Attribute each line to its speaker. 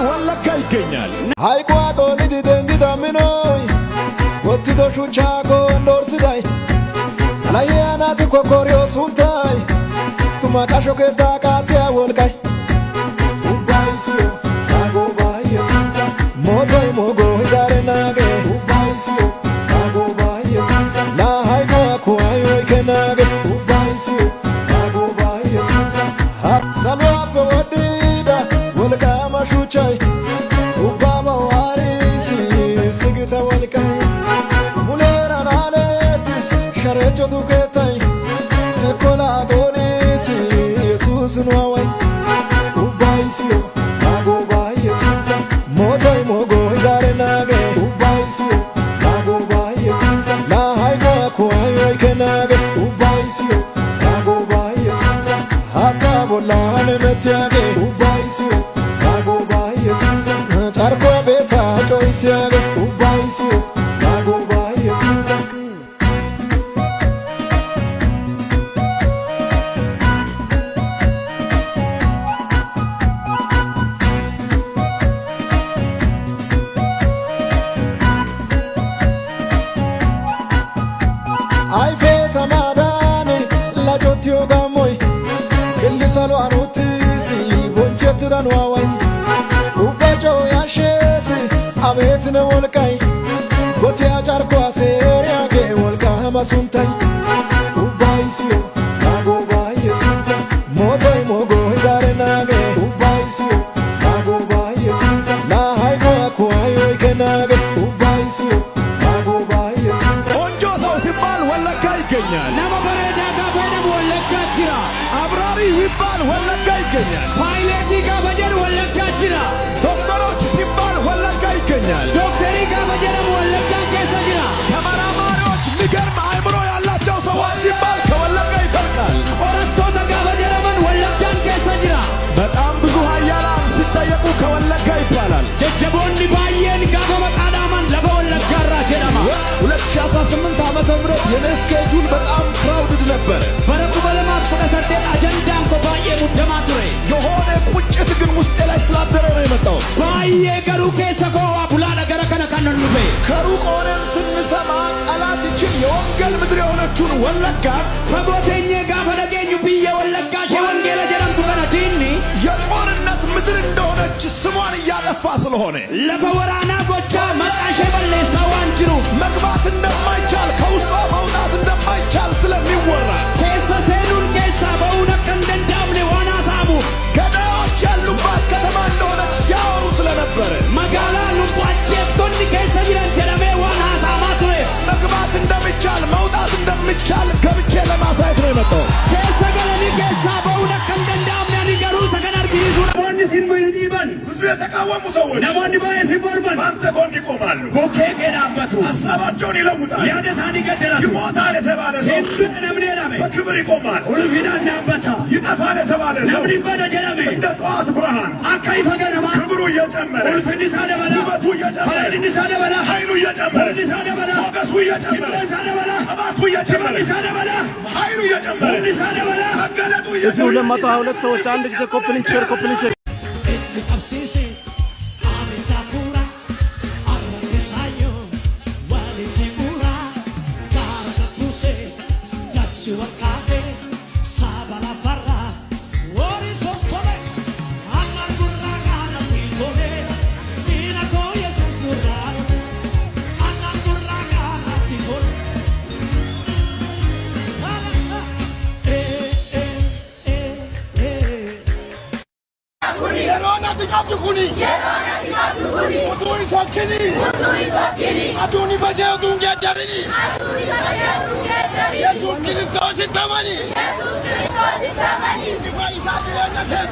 Speaker 1: ወለጋ ይገኛል።
Speaker 2: ሃይቋጦ ልድደንዲ ዳምኖይ ወትዶ ሹቻ ጎንዶር ስዳይ አላየናት ኮኮሪዮ ሱንታይ ቱማቃሾ ከታቃቲያ ወልቃይ ኡባይሲዮ አጎባይ የሱንሳ ሞቶይ ሞጎ ዛሬናገ ኡባይሲዮ አጎባይ የሱንሳ ለሃይቋ ኩዋዮይ ከናገ ኡባይሲዮ አጎባይ የሱንሳ ሰልዋ በወዲዳ ወልቃ ማሹቻይ ኡባባ ዋሪሲ ስግተ ወልቃይ ሙሌራን አለትስ ሸረቾ ዱከታይ ኮላቶኒሲ ኢየሱስ ነዋይ ኡባይሲዮ አጎባይ የሱንሳ ሞቶይ ሞጎ ዛሬናገ ኡባይሲዮ አጎባይ የሱንሳ ለሃይቋ ኩዋዮይ ከናገ ኡባይሲዮ አጎባይ የሱንሳ ሃታ ቦላን መትያገ ኡባይሲዮ አጎባይ የሱንሳ ጫርቆ ቤታ ጮይስያገ ኡባይሲዮ አጎባይ የሱንሳ አይፌታ ማዳኔ ላጆቲዮ ጋሞይ ክልሰሎ አኑትሲ ቦንቸትዳን ዋዋይ ኡባጮ ያሼስ አቤት ነው ወልቃይ ጎቲያ ጫርኳ ሴሪያጌ ወልቃ ማሱንታይ ኡባይሲዮ አጎባይ የሱንሳ ሞቶይ ሞጎ ዛሬናጌ ኡባይሲዮ አጎባይ የሱንሳ ለሃይቋ ኩዋዮይ ከናጌ ኡባይሲዮ አጎባይ የሱንሳ
Speaker 1: ቆንጆ ሰው ሲባል ወለጋ ይገኛል።
Speaker 3: ነመበረዳ ጋፈደም ወለጋ ጅራ
Speaker 1: አብራሪ ይባል ወለጋ ይገኛል።
Speaker 3: ፓይለቲ ጋፈጀር ወለጋ ጅራ
Speaker 1: ዶክተሮች ሲባል ወለጋ ይገኛል።
Speaker 3: ዶክተሪ ጋፈጀር ወለጋ ኬሰ ጅራ
Speaker 1: ተመራማሪዎች የሚገርም አእምሮ ያላቸው ሰዎች ሲባል ከወለጋ ይፈልቃል።
Speaker 3: ቆረቶተ ጋፈጀረመን ወለጋን ኬሰ ጅራ
Speaker 1: በጣም ብዙ ሀያላን ሲጠየቁ ከወለጋ ይባላል።
Speaker 3: ጀጀቦኒ ባየን ጋፈ መቃዳማን ለፈ ወለጋራ ጀደማ
Speaker 1: 2018 ዓመተ ምህረት የኔ ስኬጁል በጣም ክራውድድ ነበረ።
Speaker 3: በረኩ በለማት ፈቀሰደት አጀንዳን ኮ ባየ ሙደማ ቱሬ
Speaker 1: የሆነ ቁጭት ግን ውስጤ ላይ ስላደረ ነው የመጣሁት።
Speaker 3: ባየ ገሩ ኬሰ ኮዋ ቡላ ነገረ ከነ ከነን ኑፌ
Speaker 1: ከሩቅ ሆነን ስንሰማ ጠላት ይችን የወንጌል ምድር የሆነችውን ወለጋን
Speaker 3: ፈጎቴኘ ጋፈ ነገኙ ብየ ወለጋ ሼ ወንጌለ ጀረምቱ ከነ ዲኒ
Speaker 1: የጦርነት ምድር እንደሆነች ስሟን እያጠፋ ስለሆነ
Speaker 3: ለፈ ወራና ጎቻ መቃሼ በሌሳ ዋንጅሩ
Speaker 1: መግባት እንደማይቻል ከውስጧ መውጣት እንደማይቻል ስለሚወራ
Speaker 3: ኬሰ ሴኑን ኬሳ በእውነ ከንደንዳምኔ ዋና ሳሙ
Speaker 1: ገዳዮች ያሉባት ከተማ እንደሆነች ሲያወሩ ስለነበረ
Speaker 3: መጋላ ሉቋቼፍቶኒ ኬሰ ጅረን ጀረሜ ዋና ሳማ ቱሬ
Speaker 1: መግባት እንደሚቻል መውጣት እንደሚቻል ገብቼ ለማሳየት ነው የመጣው።
Speaker 3: ኬሰ ገለኒ ኬሳ በእውነ ከንደንዳምኔ ኒገሩ ሰከን አርጊሱ ነሞኒ ሲንሙ ይዲበን
Speaker 1: ብዙ የተቃወሙ ሰዎች
Speaker 3: ነሞኒ ባየ ሲቦርበን
Speaker 1: በአንተ ጎን ይቆማሉ።
Speaker 3: ቦኬ ኬዳበቱ
Speaker 1: ሀሳባቸውን ይለውጣል።
Speaker 3: ያደሳኒ ገደላቱ
Speaker 1: ይሞታል የተባለ ሰው
Speaker 3: ሲንዱ ነምኔ ላሜ
Speaker 1: በክብር ይቆማል።
Speaker 3: ኡልፊና እንዳበታ
Speaker 1: ይጠፋል የተባለ ሰው
Speaker 3: ነምኒ በደ ጀረሜ
Speaker 1: እንደ ጠዋት ብርሃን
Speaker 3: አካይ ፈገነማ
Speaker 1: ክብሩ እየጨመረ
Speaker 3: ኡልፊኒሳ ደበላ
Speaker 1: ውበቱ እየጨመረ
Speaker 3: ፈረድኒሳ ደበላ
Speaker 1: ኃይሉ እየጨመረ
Speaker 3: ኡልፊኒሳ ደበላ
Speaker 1: ሞገሱ እየጨመረ
Speaker 3: ሲምሬሳ ደበላ
Speaker 1: ቅባቱ እየጨመረ
Speaker 3: ኡልፊኒሳ ደበላ
Speaker 1: ኃይሉ እየጨመረ
Speaker 3: ኡልፊኒሳ ደበላ
Speaker 1: መገለጡ
Speaker 4: እዚህ 222 ሰዎች አንድ ጊዜ ኮፕሊንግ ሼር
Speaker 1: አዱኒ በጀቱን ገደሪኒ ኢየሱስ ክርስቶስ ተማኒ ይፋይሳት ወነከት